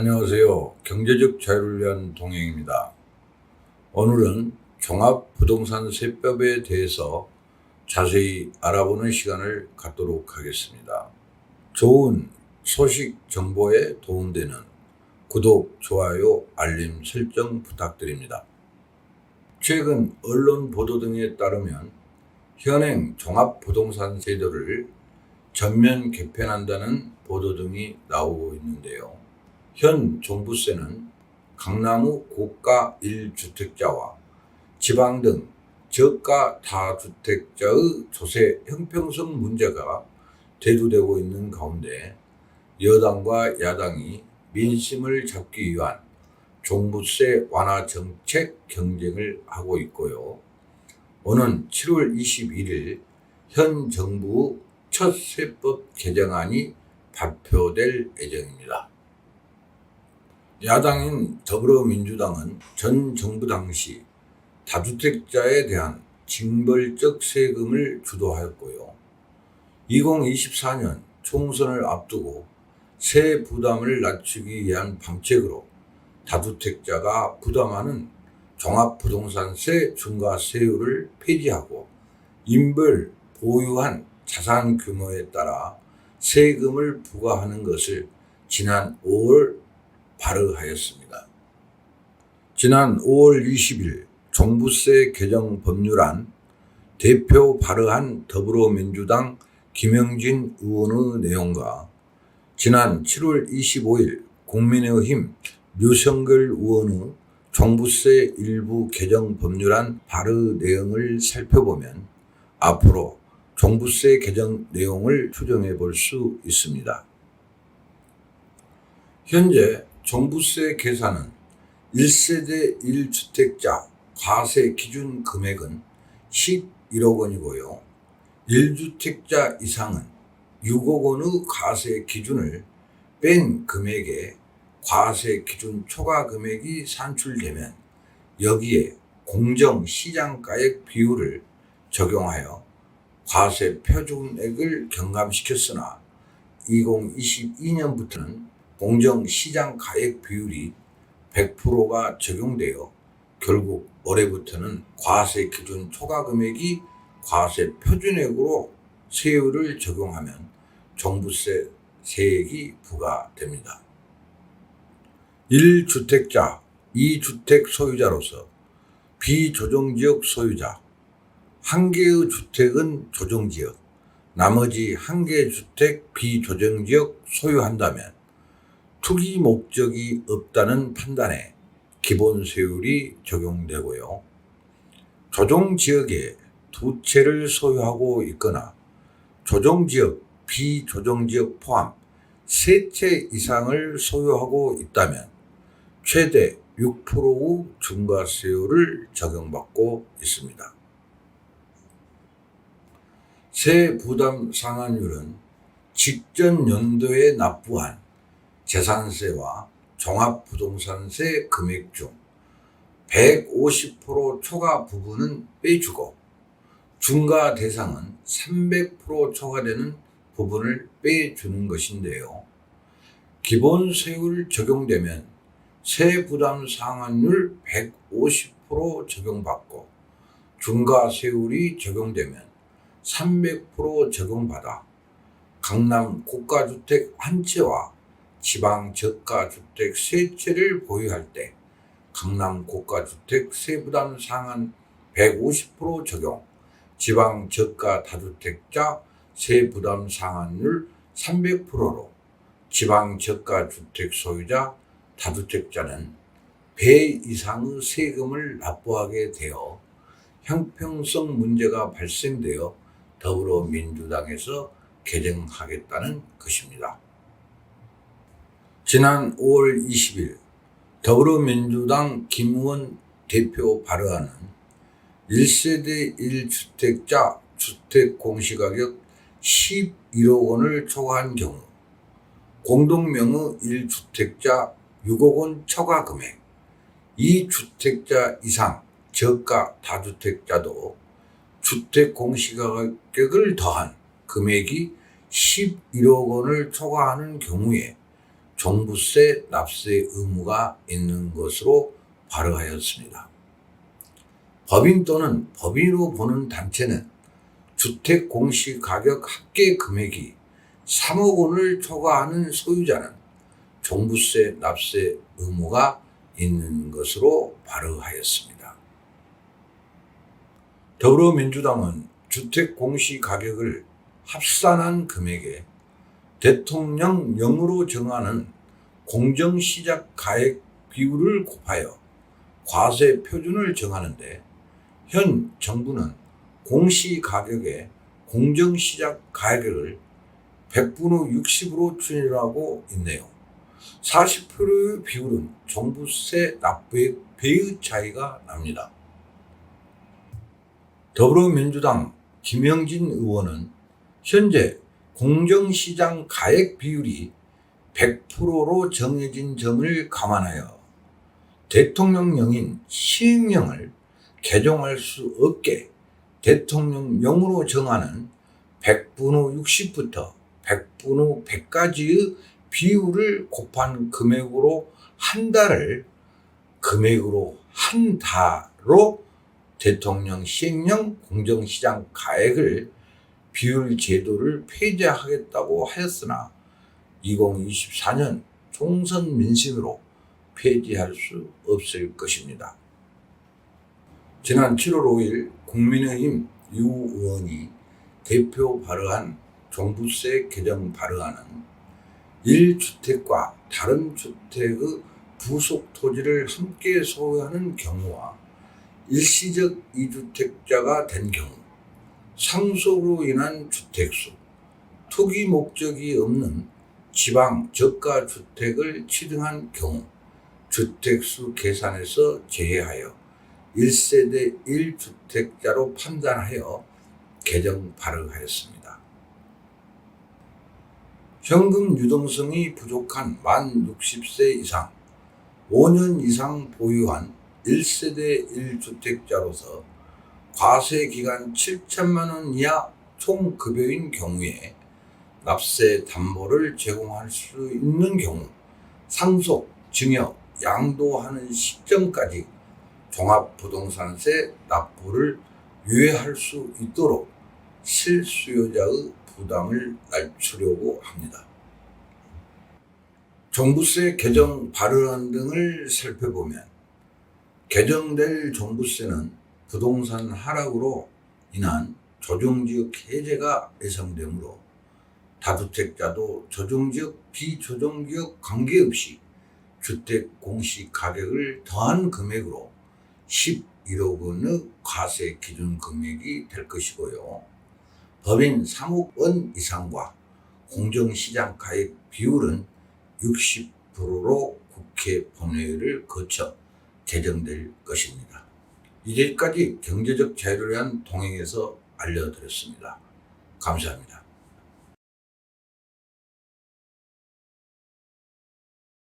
안녕하세요. 경제적 자유를 위한 동행입니다. 오늘은 종합부동산세법에 대해서 자세히 알아보는 시간을 갖도록 하겠습니다. 좋은 소식 정보에 도움되는 구독, 좋아요, 알림 설정 부탁드립니다. 최근 언론 보도 등에 따르면 현행 종합부동산 제도를 전면 개편한다는 보도 등이 나오고 있는데요. 현 종부세는 강남의 고가 1주택자와 지방 등 저가 다주택자의 조세 형평성 문제가 대두되고 있는 가운데 여당과 야당이 민심을 잡기 위한 종부세 완화 정책 경쟁을 하고 있고요. 오는 7월 21일 현 정부의 첫 세법 개정안이 발표될 예정입니다. 야당인 더불어민주당은 전 정부 당시 다주택자에 대한 징벌적 세금을 주도하였고요. 2024년 총선을 앞두고 세 부담을 낮추기 위한 방책으로 다주택자가 부담하는 종합부동산세 중과세율을 폐지하고 인별 보유한 자산 규모에 따라 세금을 부과하는 것을 지난 5월 발의하였습니다. 지난 5월 20일 종부세 개정 법률안 대표 발의한 더불어민주당 김영진 의원의 내용과 지난 7월 25일 국민의힘 류성걸 의원의 종부세 일부 개정 법률안 발의 내용을 살펴보면 앞으로 종부세 개정 내용을 추정해 볼 수 있습니다. 현재 종부세 계산은 1세대 1주택자 과세 기준 금액은 11억 원이고요. 1주택자 이상은 6억 원의 과세 기준을 뺀 금액에 과세 기준 초과 금액이 산출되면 여기에 공정시장가액 비율을 적용하여 과세 표준액을 경감시켰으나 2022년부터는 공정시장가액 비율이 100%가 적용되어 결국 올해부터는 과세 기준 초과 금액이 과세 표준액으로 세율을 적용하면 종부세 세액이 부과됩니다. 1주택자, 2주택 소유자로서 비조정지역 소유자, 1개의 주택은 조정지역, 나머지 1개 주택 비조정지역 소유한다면 투기 목적이 없다는 판단에 기본세율이 적용되고요. 조정지역에 두 채를 소유하고 있거나 조정지역, 비조정지역 포함 3채 이상을 소유하고 있다면 최대 6%의 중과세율을 적용받고 있습니다. 세부담 상환율은 직전 연도에 납부한 재산세와 종합부동산세 금액 중 150% 초과 부분은 빼주고 중과 대상은 300% 초과되는 부분을 빼주는 것인데요. 기본세율 적용되면 세부담 상환율 150% 적용받고 중과세율이 적용되면 300% 적용받아 강남 고가주택 한 채와 지방 저가주택 세 채를 보유할 때 강남 고가주택 세부담 상한 150% 적용, 지방 저가 다주택자 세부담 상한율 300%로 지방 저가주택 소유자 다주택자는 배 이상의 세금을 납부하게 되어 형평성 문제가 발생되어 더불어민주당에서 개정하겠다는 것입니다. 지난 5월 20일 더불어민주당 김의원 대표 발의안은 1세대 1주택자 주택 공시가격 11억 원을 초과한 경우 공동명의 1주택자 6억 원 초과 금액, 2주택자 이상 저가 다주택자도 주택 공시가격을 더한 금액이 11억 원을 초과하는 경우에 종부세 납세 의무가 있는 것으로 발의하였습니다. 법인 또는 법인으로 보는 단체는 주택 공시가격 합계 금액이 3억 원을 초과하는 소유자는 종부세 납세 의무가 있는 것으로 발의하였습니다. 더불어민주당은 주택 공시가격을 합산한 금액에 대통령령으로 정하는 공정시작 가액 비율을 곱하여 과세 표준을 정하는데 현 정부는 공시가격의 공정시작 가액을 100분의 60으로 추진하고 있네요. 40%의 비율은 종부세 납부액 배의 차이가 납니다. 더불어민주당 김영진 의원은 현재 공정시장 가액 비율이 100%로 정해진 점을 감안하여 대통령령인 시행령을 개정할 수 없게 대통령령으로 정하는 100분의 60부터 100분의 100까지의 비율을 곱한 금액으로 한 달로 대통령 시행령 공정시장 가액을 비율 제도를 폐지하겠다고 하였으나 2024년 총선 민심으로 폐지할 수 없을 것입니다. 지난 7월 5일 국민의힘 유 의원이 대표 발의한 종부세 개정 발의안은 1주택과 다른 주택의 부속 토지를 함께 소유하는 경우와 일시적 2주택자가 된 경우, 상속으로 인한 주택수, 투기 목적이 없는 지방 저가 주택을 취득한 경우 주택수 계산에서 제외하여 1세대 1주택자로 판단하여 개정 발의하였습니다. 현금 유동성이 부족한 만 60세 이상, 5년 이상 보유한 1세대 1주택자로서 과세기간 7천만 원 이하 총급여인 경우에 납세 담보를 제공할 수 있는 경우 상속, 증여, 양도하는 시점까지 종합부동산세 납부를 유예할 수 있도록 실수요자의 부담을 낮추려고 합니다. 종부세 개정 발의안 등을 살펴보면 개정될 종부세는 부동산 하락으로 인한 조정지역 해제가 예상되므로 다주택자도 조정지역, 비조정지역 관계없이 주택 공시가격을 더한 금액으로 11억 원의 과세 기준 금액이 될 것이고요. 법인 3억 원 이상과 공정시장 가액 비율은 60%로 국회 본회의를 거쳐 개정될 것입니다. 이제까지 경제적 자유를 위한 동행에서 알려드렸습니다. 감사합니다.